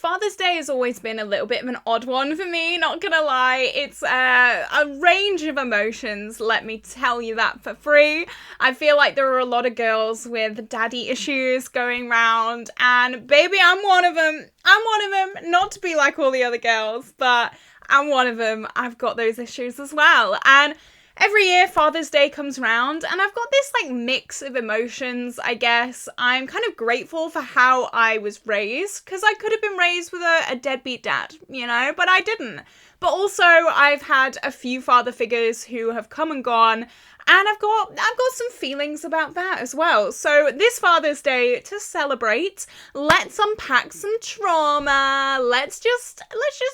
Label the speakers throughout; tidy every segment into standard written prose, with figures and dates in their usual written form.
Speaker 1: Father's Day has always been a little bit of an odd one for me, not gonna lie. It's a range of emotions, let me tell you that for free. I feel like there are a lot of girls with daddy issues going round, and baby, I'm one of them. I'm one of them. Not to be like all the other girls, but I'm one of them. I've got those issues as well. And every year Father's Day comes round and I've got this like mix of emotions, I guess. I'm kind of grateful for how I was raised, because I could have been raised with a deadbeat dad, you know, but I didn't. But also I've had a few father figures who have come and gone, and I've got some feelings about that as well. So this Father's Day, to celebrate, let's unpack some trauma. Let's just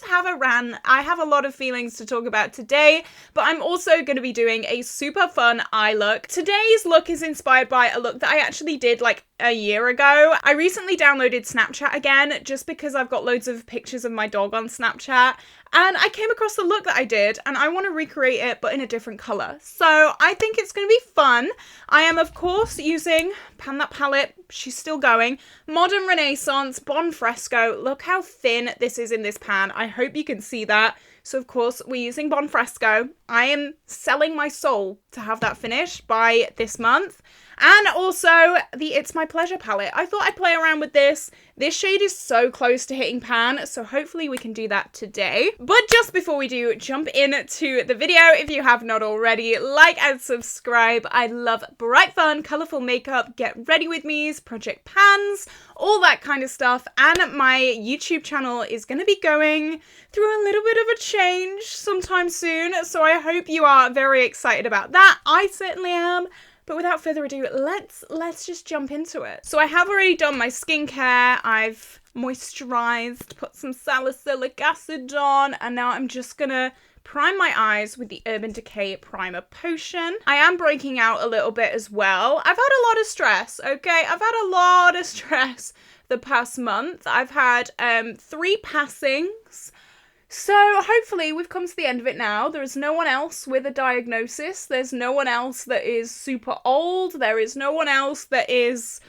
Speaker 1: have a rant. I have a lot of feelings to talk about today, but I'm also going to be doing a super fun eye look. Today's look is inspired by a look that I actually did like a year ago. I recently downloaded Snapchat again, just because I've got loads of pictures of my dog on Snapchat, and I came across the look that I did, and I want to recreate it, but in a different colour. So I think it's going to be fun. I am, of course, using that palette. She's still going. Modern Renaissance Bon Fresco. Look how thin this is in this pan. I hope you can see that. So, of course, we're using Bon Fresco. I am selling my soul to have that finished by this month. And also the It's My Pleasure palette. I thought I'd play around with this. This shade is so close to hitting pan, so hopefully we can do that today. But just before we do jump into the video, if you have not already, like and subscribe. I love bright, fun, colourful makeup, get ready with me's, project pans, all that kind of stuff. And my YouTube channel is going to be going through a little bit of a change sometime soon, so I hope you are very excited about that. I certainly am. But without further ado, let's just jump into it. So I have already done my skincare. I've moisturized, put some salicylic acid on, and now I'm just gonna prime my eyes with the Urban Decay Primer Potion. I am breaking out a little bit as well. I've had a lot of stress, okay? I've had a lot of stress the past month. I've had 3 passings. So hopefully we've come to the end of it now. There is no one else with a diagnosis. There's no one else that is super old. There is no one else that is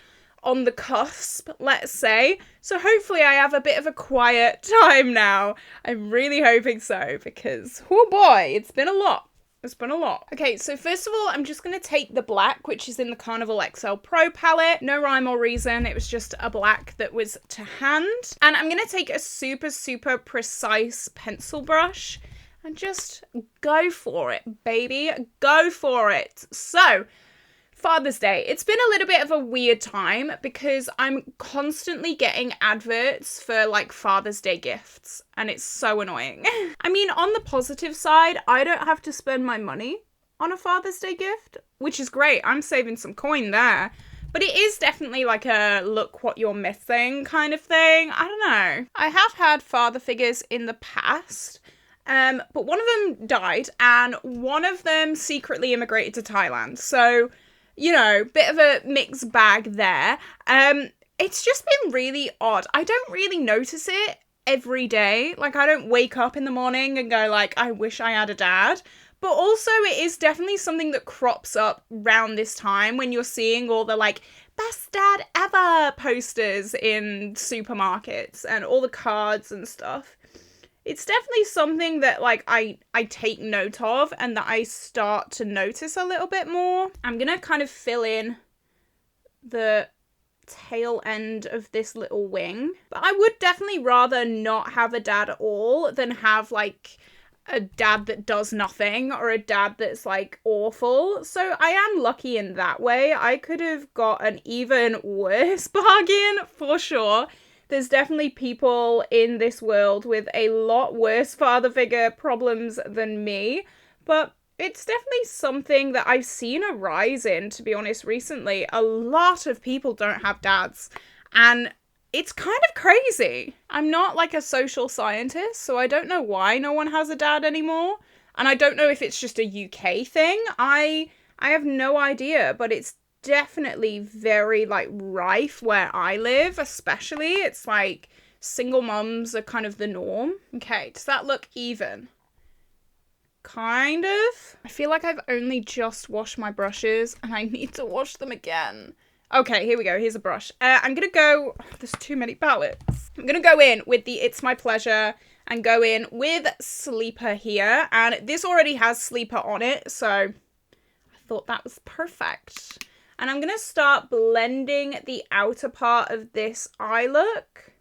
Speaker 1: on the cusp, let's say. So hopefully I have a bit of a quiet time now. I'm really hoping so, because, oh boy, it's been a lot. It's been a lot. Okay, so first of all, I'm just going to take the black, which is in the Carnival XL Pro palette. No rhyme or reason. It was just a black that was to hand. And I'm going to take a super, super precise pencil brush and just go for it, baby. Go for it. So, Father's Day. It's been a little bit of a weird time because I'm constantly getting adverts for like Father's Day gifts, and it's so annoying. I mean, on the positive side, I don't have to spend my money on a Father's Day gift, which is great. I'm saving some coin there. But it is definitely like a look what you're missing kind of thing. I don't know. I have had father figures in the past, but one of them died and one of them secretly immigrated to Thailand. So, you know, bit of a mixed bag there. It's just been really odd. I don't really notice it every day. Like, I don't wake up in the morning and go like, I wish I had a dad. But also it is definitely something that crops up around this time when you're seeing all the like best dad ever posters in supermarkets and all the cards and stuff. It's definitely something that like I take note of and that I start to notice a little bit more. I'm gonna kind of fill in the tail end of this little wing. But I would definitely rather not have a dad at all than have like a dad that does nothing or a dad that's like awful. So I am lucky in that way. I could have got an even worse bargain for sure. There's definitely people in this world with a lot worse father figure problems than me, but it's definitely something that I've seen a rise in, to be honest, recently. A lot of people don't have dads, and it's kind of crazy. I'm not like a social scientist, so I don't know why no one has a dad anymore, and I don't know if it's just a UK thing. I have no idea, but it's definitely very like rife where I live, especially. It's like single mums are kind of the norm. Okay, does that look even? Kind of. I feel like I've only just washed my brushes and I need to wash them again. Okay, here we go. Here's a brush. I'm going to go... there's too many palettes. I'm going to go in with the It's My Pleasure and go in with Sleeper here. And this already has Sleeper on it, so I thought that was perfect. And I'm going to start blending the outer part of this eye look.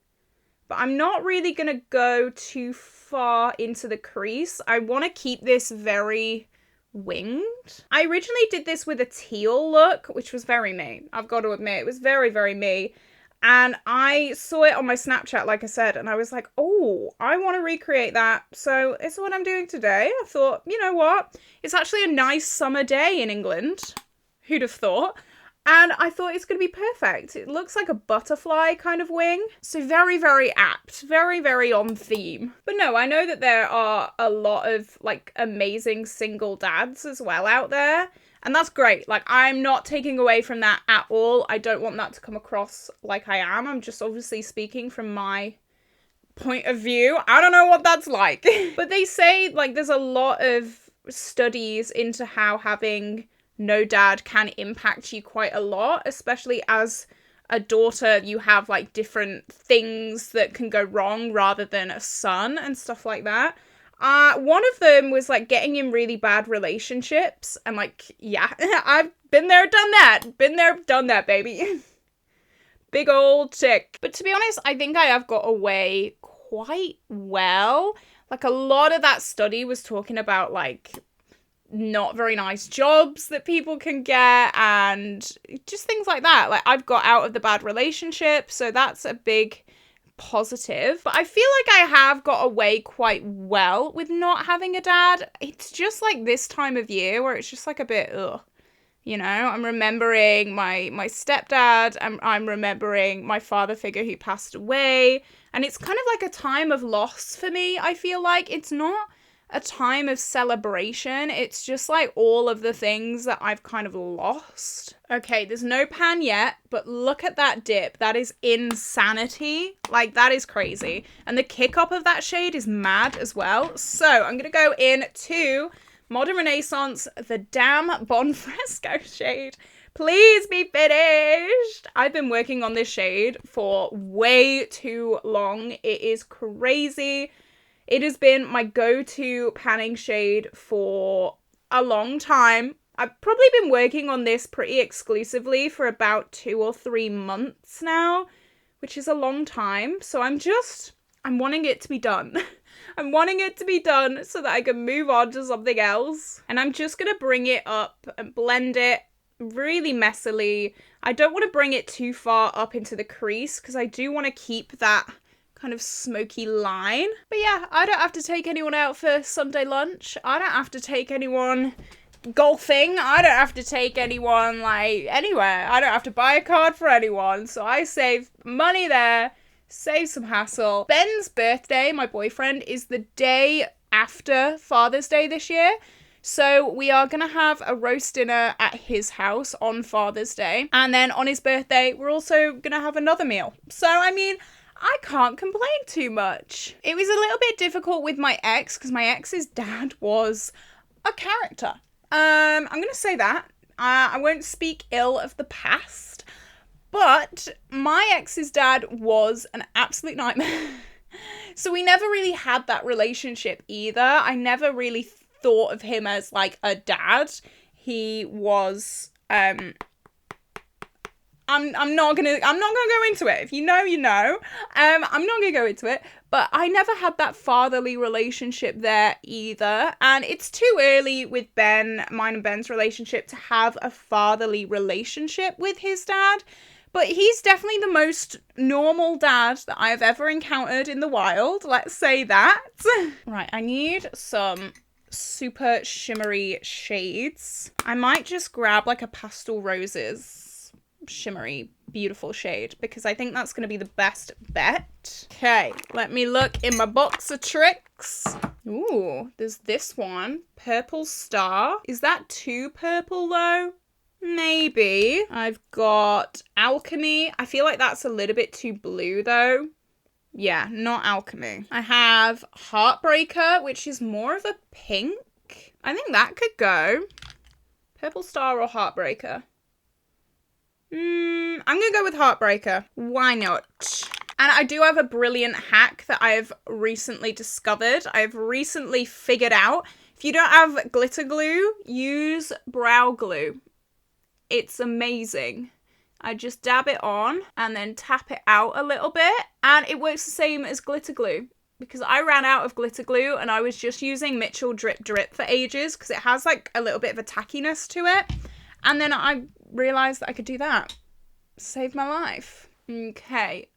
Speaker 1: But I'm not really going to go too far into the crease. I want to keep this very winged. I originally did this with a teal look, which was very me. I've got to admit, it was very, very me. And I saw it on my Snapchat, like I said, and I was like, oh, I want to recreate that. So it's what I'm doing today. I thought, you know what? It's actually a nice summer day in England. Who'd have thought? And I thought it's going to be perfect. It looks like a butterfly kind of wing. So very, very apt. Very, very on theme. But no, I know that there are a lot of like amazing single dads as well out there. And that's great. Like, I'm not taking away from that at all. I don't want that to come across like I am. I'm just obviously speaking from my point of view. I don't know what that's like. But they say like there's a lot of studies into how having no dad can impact you quite a lot, especially as a daughter. You have like different things that can go wrong rather than a son and stuff like that. One of them was like getting in really bad relationships, and like, yeah, I've been there, done that. Been there, done that, baby. Big old tick. But to be honest, I think I have got away quite well. Like, a lot of that study was talking about like not very nice jobs that people can get and just things like that. Like, I've got out of the bad relationship, so that's a big positive. But I feel like I have got away quite well with not having a dad. It's just like this time of year where it's just like a bit ugh. You know, I'm remembering my stepdad, I'm remembering my father figure who passed away, and it's kind of like a time of loss for me. I feel like it's not a time of celebration. It's just like all of the things that I've kind of lost. Okay, there's no pan yet, but look at that dip. That is insanity. Like, that is crazy. And the kick up of that shade is mad as well. So I'm going to go in to Modern Renaissance, the Damn Bon Fresco shade. Please be finished. I've been working on this shade for way too long. It is crazy. It has been my go-to panning shade for a long time. I've probably been working on this pretty exclusively for about 2 or 3 months now, which is a long time. So I'm wanting it to be done. I'm wanting it to be done so that I can move on to something else. And I'm just going to bring it up and blend it really messily. I don't want to bring it too far up into the crease because I do want to keep that kind of smoky line. But yeah, I don't have to take anyone out for Sunday lunch. I don't have to take anyone golfing. I don't have to take anyone like anywhere. I don't have to buy a card for anyone. So I save money there, save some hassle. Ben's birthday, my boyfriend, is the day after Father's Day this year. So we are going to have a roast dinner at his house on Father's Day. And then on his birthday, we're also going to have another meal. So, I mean, I can't complain too much. It was a little bit difficult with my ex because my ex's dad was a character. I'm going to say that. I won't speak ill of the past, but my ex's dad was an absolute nightmare. So we never really had that relationship either. I never really thought of him as like a dad. He was I'm not gonna go into it. If you know, you know. I'm not gonna go into it. But I never had that fatherly relationship there either. And it's too early with mine and Ben's relationship to have a fatherly relationship with his dad. But he's definitely the most normal dad that I have ever encountered in the wild. Let's say that. Right, I need some super shimmery shades. I might just grab like a Pastel Roses shimmery beautiful shade because I think that's going to be the best bet. Okay, let me look in my box of tricks. Ooh, there's this one, Purple Star. Is that too purple though? Maybe. I've got Alchemy. I feel like that's a little bit too blue though. Yeah, not Alchemy. I have Heartbreaker, which is more of a pink. I think that could go. Purple Star or Heartbreaker. I'm gonna go with Heartbreaker. Why not? And I do have a brilliant hack that I've recently discovered. I've recently figured out. If you don't have glitter glue, use brow glue. It's amazing. I just dab it on and then tap it out a little bit. And it works the same as glitter glue. Because I ran out of glitter glue and I was just using Mitchell Drip Drip for ages because it has like a little bit of a tackiness to it. And then I realised that I could do that. Saved my life. Okay,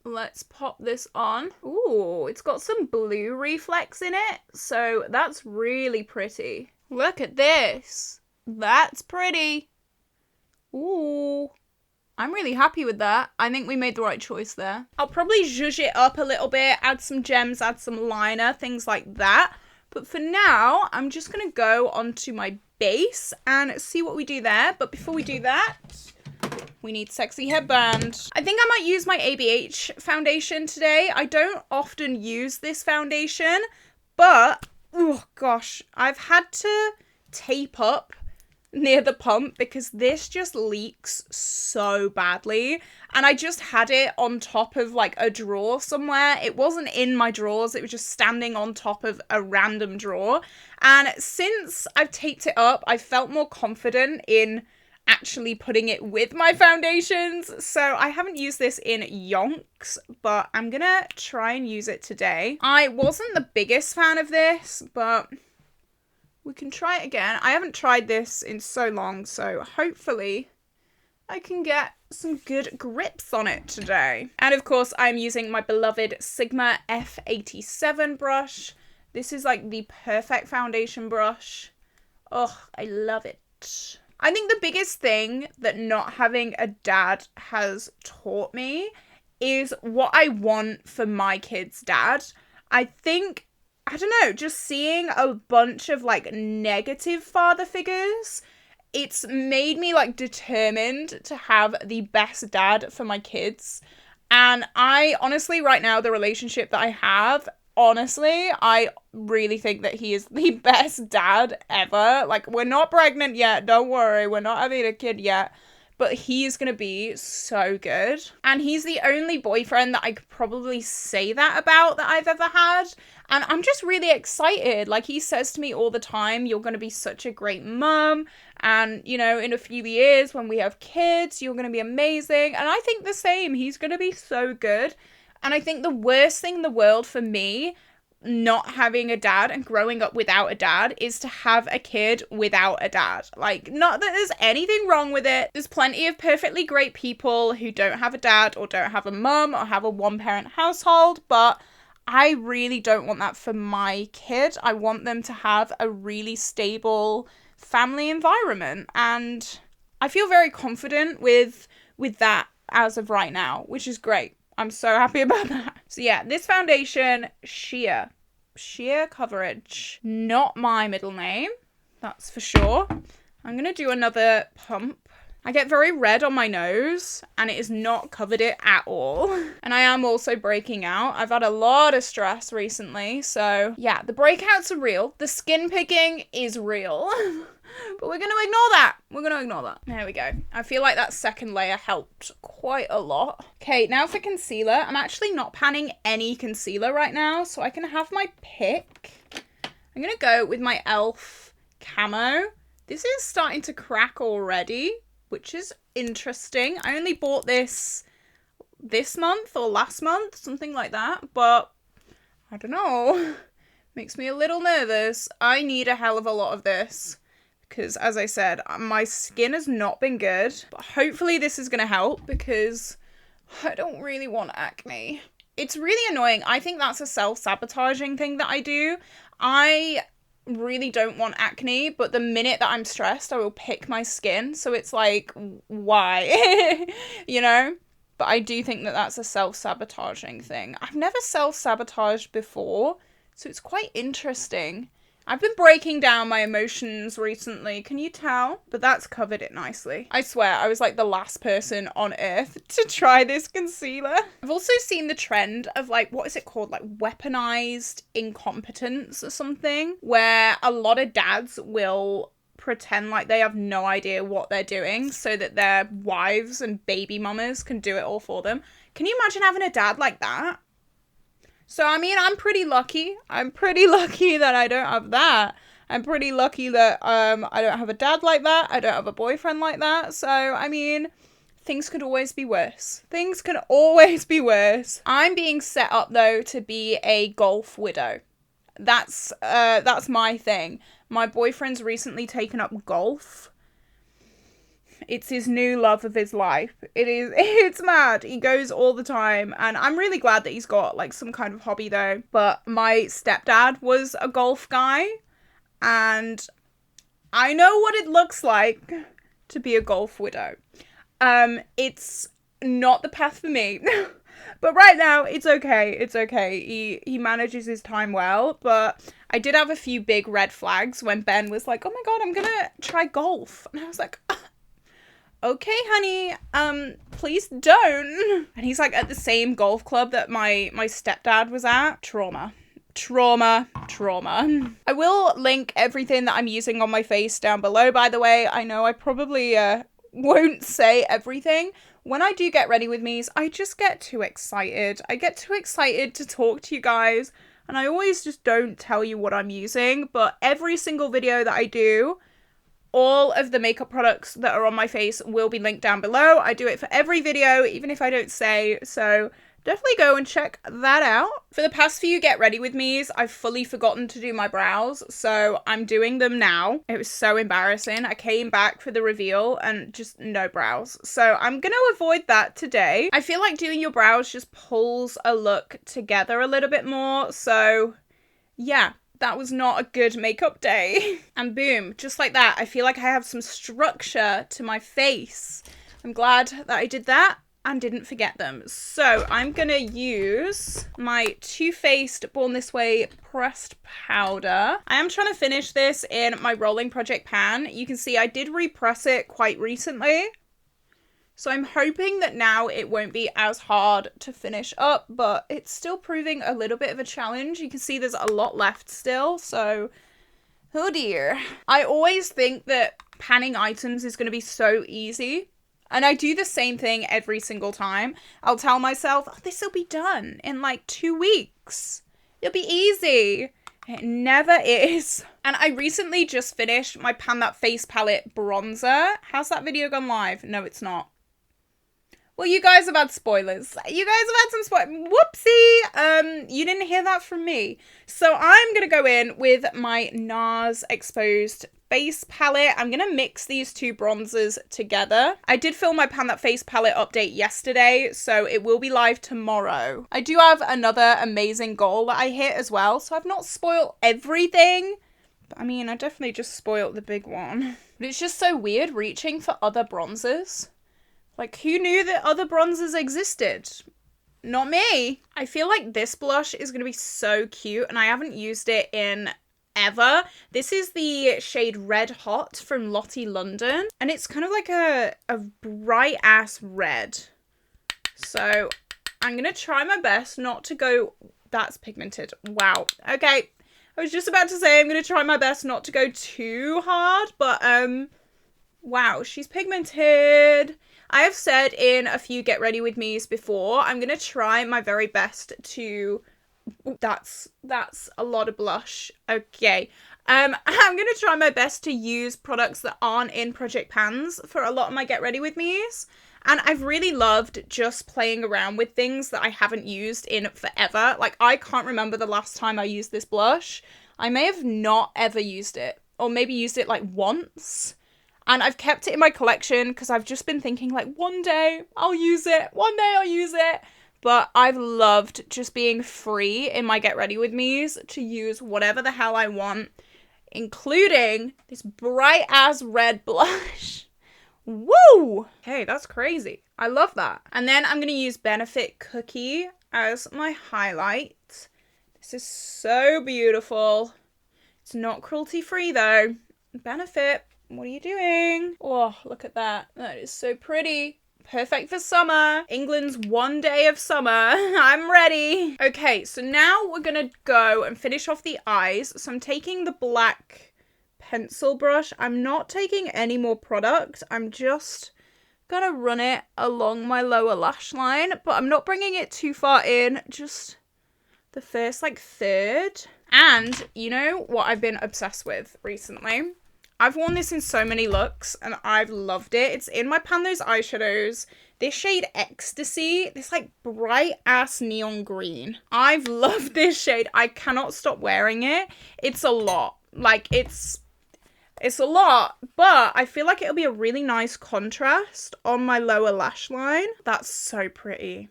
Speaker 1: let's pop this on. Ooh, it's got some blue reflex in it. So that's really pretty. Look at this. That's pretty. Ooh. I'm really happy with that. I think we made the right choice there. I'll probably zhuzh it up a little bit, add some gems, add some liner, things like that. But for now, I'm just going to go onto my base and see what we do there. But before we do that, we need Sexy Headband. I think I might use my ABH foundation today. I don't often use this foundation, but, oh gosh, I've had to tape up near the pump because this just leaks so badly, and I just had it on top of like a drawer somewhere. It wasn't in my drawers, it was just standing on top of a random drawer, and since I've taped it up, I felt more confident in actually putting it with my foundations. So I haven't used this in yonks, but I'm gonna try and use it today. I wasn't the biggest fan of this, but we can try it again. I haven't tried this in so long, so hopefully I can get some good grips on it today. And of course, I'm using my beloved Sigma F87 brush. This is like the perfect foundation brush. Oh, I love it. I think the biggest thing that not having a dad has taught me is what I want for my kid's dad. I think, I don't know, just seeing a bunch of like negative father figures, it's made me like determined to have the best dad for my kids. And I honestly, right now, the relationship that I have, honestly, I really think that he is the best dad ever. Like, we're not pregnant yet, don't worry, we're not having a kid yet. But he's going to be so good. And he's the only boyfriend that I could probably say that about that I've ever had. And I'm just really excited. Like, he says to me all the time, you're going to be such a great mum. And, you know, in a few years when we have kids, you're going to be amazing. And I think the same. He's going to be so good. And I think the worst thing in the world for me, not having a dad and growing up without a dad, is to have a kid without a dad. Like, not that there's anything wrong with it. There's plenty of perfectly great people who don't have a dad or don't have a mum or have a one-parent household, but I really don't want that for my kid. I want them to have a really stable family environment, and I feel very confident with that as of right now, which is great. I'm so happy about that. So yeah, this foundation, Sheer Coverage. Not my middle name, that's for sure. I'm going to do another pump. I get very red on my nose and it has not covered it at all. And I am also breaking out. I've had a lot of stress recently. So yeah, the breakouts are real. The skin picking is real. But we're going to ignore that. We're going to ignore that. There we go. I feel like that second layer helped quite a lot. Okay, now for concealer. I'm actually not panning any concealer right now, so I can have my pick. I'm going to go with my e.l.f. Camo. This is starting to crack already, which is interesting. I only bought this month or last month, something like that, but I don't know. Makes me a little nervous. I need a hell of a lot of this. Because, as I said, my skin has not been good. But hopefully this is going to help because I don't really want acne. It's really annoying. I think that's a self-sabotaging thing that I do. I really don't want acne, but the minute that I'm stressed, I will pick my skin. So it's like, why? You know? But I do think that that's a self-sabotaging thing. I've never self-sabotaged before, so it's quite interesting. I've been breaking down my emotions recently, can you tell? But that's covered it nicely. I swear, I was like the last person on earth to try this concealer. I've also seen the trend of like, what is it called? Like weaponized incompetence or something, where a lot of dads will pretend like they have no idea what they're doing so that their wives and baby mamas can do it all for them. Can you imagine having a dad like that? So, I mean, I'm pretty lucky. I'm pretty lucky that I don't have that. I'm pretty lucky that I don't have a dad like that. I don't have a boyfriend like that. So, I mean, things could always be worse. Things can always be worse. I'm being set up, though, to be a golf widow. That's my thing. My boyfriend's recently taken up golf. It's his new love of his life. It's mad. He goes all the time, and I'm really glad that he's got like some kind of hobby though. But my stepdad was a golf guy, and I know what it looks like to be a golf widow. It's not the path for me. But right now, it's okay. It's okay. He manages his time well. But I did have a few big red flags when Ben was like, oh my god, I'm gonna try golf. And I was like, okay, honey, please don't. And he's like at the same golf club that my stepdad was at. Trauma. I will link everything that I'm using on my face down below, by the way. I know I probably won't say everything. When I do get ready with me's, I just get too excited. I get too excited to talk to you guys, and I always just don't tell you what I'm using. But every single video that I do, all of the makeup products that are on my face will be linked down below. I do it for every video, even if I don't say, so definitely go and check that out. For the past few get ready with me's, I've fully forgotten to do my brows, so I'm doing them now. It was so embarrassing. I came back for the reveal and just no brows. So I'm gonna avoid that today. I feel like doing your brows just pulls a look together a little bit more, so yeah. That was not a good makeup day. And boom, just like that, I feel like I have some structure to my face. I'm glad that I did that and didn't forget them. So I'm gonna use my Too Faced Born This Way pressed powder. I am trying to finish this in my rolling project pan. You can see I did repress it quite recently. So I'm hoping that now it won't be as hard to finish up, but it's still proving a little bit of a challenge. You can see there's a lot left still, so oh dear. I always think that panning items is going to be so easy, and I do the same thing every single time. I'll tell myself, oh, this will be done in like 2 weeks. It'll be easy. It never is. And I recently just finished my Pan That Face palette bronzer. How's that video gone live? No, it's not. Well, you guys have had spoilers. You guys have had some spoilers. Whoopsie. You didn't hear that from me. So I'm going to go in with my Nars Exposed Face palette. I'm going to mix these two bronzers together. I did film my Pan That Face palette update yesterday, so it will be live tomorrow. I do have another amazing goal that I hit as well, so I've not spoiled everything. But I mean, I definitely just spoiled the big one. But it's just so weird reaching for other bronzers. Like, who knew that other bronzers existed? Not me. I feel like this blush is going to be so cute, and I haven't used it in ever. This is the shade Red Hot from Lottie London, and it's kind of like a bright ass red. So I'm going to try my best not to go... That's pigmented. Wow. Okay. I was just about to say I'm going to try my best not to go too hard, but wow, she's pigmented. I have said in a few Get Ready With Me's before, I'm going to try my very best to... That's a lot of blush. Okay. I'm going to try my best to use products that aren't in project pans for a lot of my Get Ready With Me's. And I've really loved just playing around with things that I haven't used in forever. Like, I can't remember the last time I used this blush. I may have not ever used it. Or maybe used it like once. And I've kept it in my collection because I've just been thinking like, one day I'll use it. One day I'll use it. But I've loved just being free in my Get Ready With Me's to use whatever the hell I want, including this bright ass red blush. Woo! Okay, that's crazy. I love that. And then I'm going to use Benefit Cookie as my highlight. This is so beautiful. It's not cruelty free though. Benefit. What are you doing? Oh, look at that. That is so pretty. Perfect for summer. England's one day of summer. I'm ready. Okay, so now we're gonna go and finish off the eyes. So I'm taking the black pencil brush. I'm not taking any more product. I'm just gonna run it along my lower lash line, but I'm not bringing it too far in, just the first like third. And you know what I've been obsessed with recently? I've worn this in so many looks and I've loved it. It's in my Pan Those eyeshadows. This shade Ecstasy, this like bright ass neon green. I've loved this shade. I cannot stop wearing it. It's a lot. Like it's a lot, but I feel like it'll be a really nice contrast on my lower lash line. That's so pretty.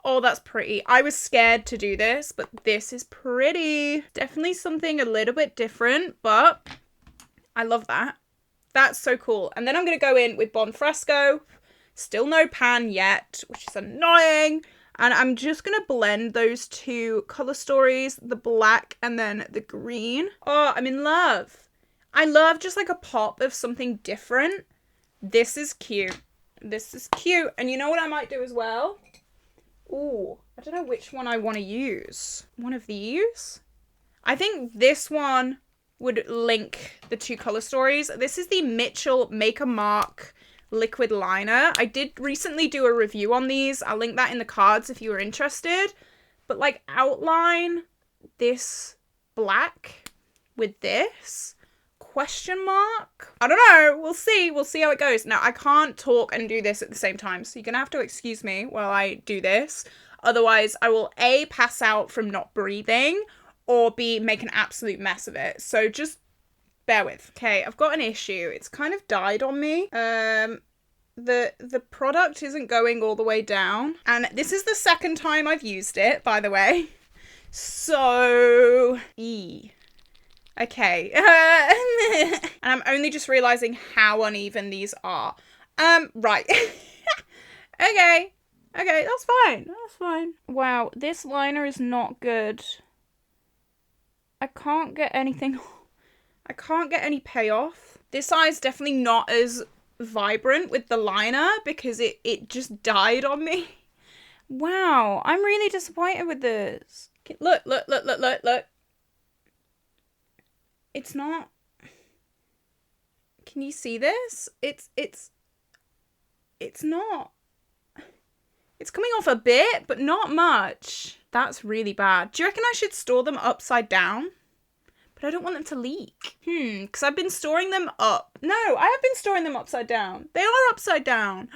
Speaker 1: Oh, that's pretty. I was scared to do this, but this is pretty. Definitely something a little bit different, but I love that. That's so cool. And then I'm going to go in with Bon Fresco. Still no pan yet, which is annoying. And I'm just going to blend those two color stories, the black and then the green. Oh, I'm in love. I love just like a pop of something different. This is cute. This is cute. And you know what I might do as well? Ooh, I don't know which one I want to use. One of these? I think this one would link the two color stories. This is the Mitchell Make a Mark liquid liner. I did recently do a review on these. I'll link that in the cards if you were interested. But like outline this black with this question mark. I don't know. We'll see. We'll see how it goes. Now, I can't talk and do this at the same time, so you're gonna have to excuse me while I do this. Otherwise, I will A, pass out from not breathing, or B, make an absolute mess of it. So just bear with. Okay, I've got an issue. It's kind of died on me. The product isn't going all the way down. And this is the second time I've used it, by the way. So, okay. And I'm only just realizing how uneven these are. Right. Okay. Okay, that's fine. That's fine. Wow, this liner is not good. I can't get anything. I can't get any payoff. This eye is definitely not as vibrant with the liner because it just died on me. Wow, I'm really disappointed with this. Look. It's not. Can you see this? It's not. It's coming off a bit, but not much. That's really bad. Do you reckon I should store them upside down? But I don't want them to leak. Because I've been storing them up. No, I have been storing them upside down. They are upside down.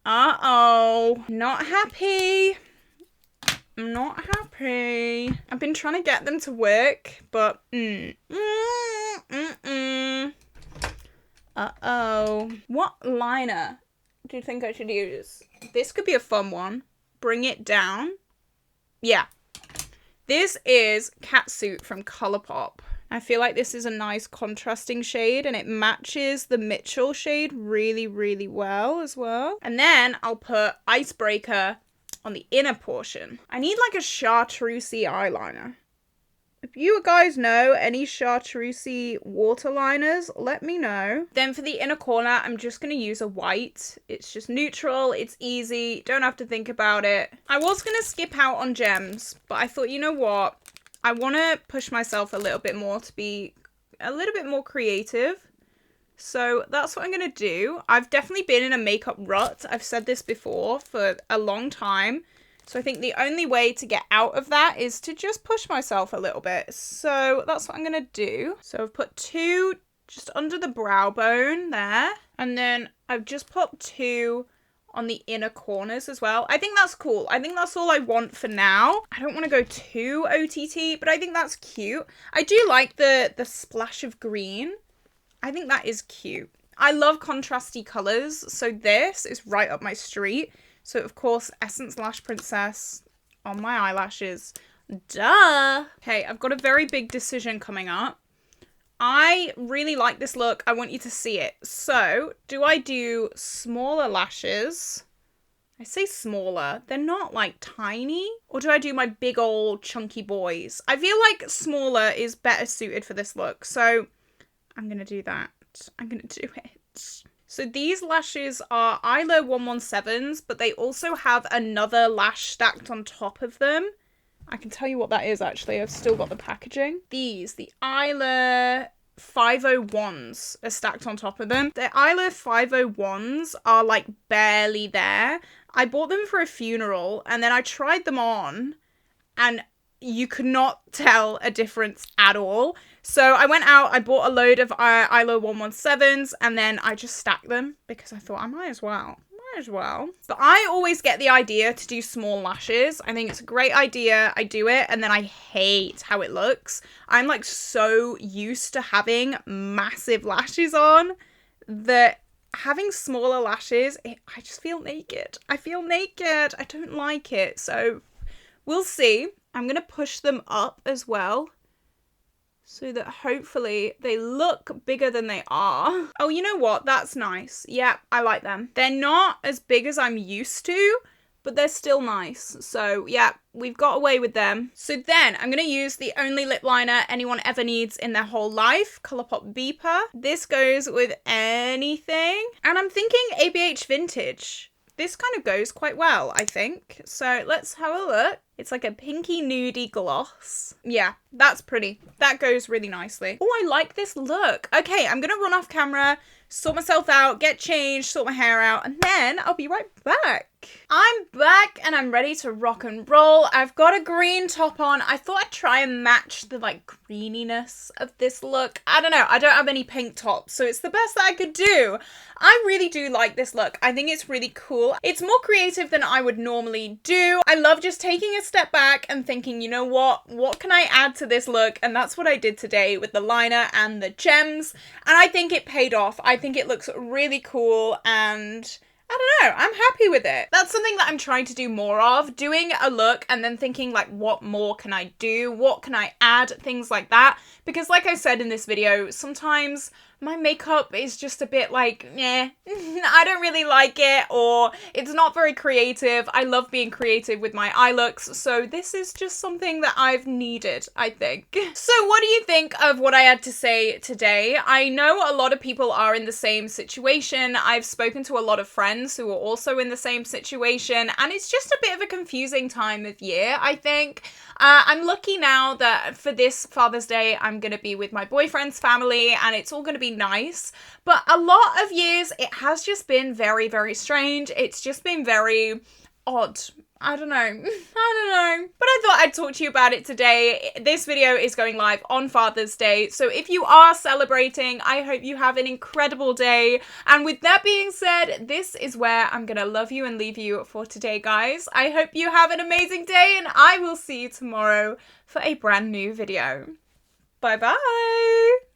Speaker 1: Uh-oh. Not happy. I'm not happy. I've been trying to get them to work, but Uh-oh. What liner do you think I should use? This could be a fun one. Bring it down. Yeah. This is Catsuit from Colourpop. I feel like this is a nice contrasting shade and it matches the Mitchell shade really, really well as well. And then I'll put Icebreaker on the inner portion. I need like a chartreusey eyeliner. If you guys know any chartreusey waterliners, let me know. Then for the inner corner, I'm just going to use a white. It's just neutral. It's easy. Don't have to think about it. I was going to skip out on gems, but I thought, you know what? I want to push myself a little bit more to be a little bit more creative. So that's what I'm going to do. I've definitely been in a makeup rut. I've said this before for a long time. So I think the only way to get out of that is to just push myself a little bit. So that's what I'm going to do. So I've put 2 just under the brow bone there. And then I've just put 2 on the inner corners as well. I think that's cool. I think that's all I want for now. I don't want to go too OTT, but I think that's cute. I do like the splash of green. I think that is cute. I love contrasty colors. So this is right up my street. So, of course, Essence Lash Princess on my eyelashes. Duh! Okay, I've got a very big decision coming up. I really like this look. I want you to see it. So, do I do smaller lashes? I say smaller. They're not, like, tiny. Or do I do my big old chunky boys? I feel like smaller is better suited for this look. So, I'm going to do that. I'm going to do it. So these lashes are Eyelure 117s, but they also have another lash stacked on top of them. I can tell you what that is, actually. I've still got the packaging. These, the Eyeshadow 501s are stacked on top of them. The Eyeshadow 501s are like barely there. I bought them for a funeral and then I tried them on and you could not tell a difference at all. So I went out, I bought a load of Eyeshadow 117s and then I just stacked them because I thought I might as well. But I always get the idea to do small lashes. I think it's a great idea. I do it and then I hate how it looks. I'm like so used to having massive lashes on that having smaller lashes, I just feel naked. I feel naked. I don't like it. So we'll see. I'm going to push them up as well, so that hopefully they look bigger than they are. Oh, you know what? That's nice. Yeah, I like them. They're not as big as I'm used to, but they're still nice. So yeah, we've got away with them. So then I'm going to use the only lip liner anyone ever needs in their whole life, Colourpop Beeper. This goes with anything. And I'm thinking ABH Vintage. This kind of goes quite well, I think. So let's have a look. It's like a pinky nudie gloss. Yeah, that's pretty. That goes really nicely. Oh, I like this look. Okay, I'm gonna run off camera, sort myself out, get changed, sort my hair out, and then I'll be right back. I'm back and I'm ready to rock and roll. I've got a green top on. I thought I'd try and match the like greeniness of this look. I don't know. I don't have any pink tops, so it's the best that I could do. I really do like this look. I think it's really cool. It's more creative than I would normally do. I love just taking a step back and thinking, you know what can I add to this look? And that's what I did today with the liner and the gems. And I think it paid off. I think it looks really cool and I don't know, I'm happy with it. That's something that I'm trying to do more of, doing a look and then thinking like, what more can I do? What can I add? Things like that. Because like I said in this video, sometimes my makeup is just a bit like, I don't really like it, or it's not very creative. I love being creative with my eye looks, so this is just something that I've needed, I think. So what do you think of what I had to say today? I know a lot of people are in the same situation. I've spoken to a lot of friends who are also in the same situation, and it's just a bit of a confusing time of year, I think. I'm lucky now that for this Father's Day, I'm going to be with my boyfriend's family and it's all going to be nice. But a lot of years, it has just been very, very strange. It's just been very odd. I don't know. But I thought I'd talk to you about it today. This video is going live on Father's Day. So if you are celebrating, I hope you have an incredible day. And with that being said, this is where I'm going to love you and leave you for today, guys. I hope you have an amazing day and I will see you tomorrow for a brand new video. Bye-bye.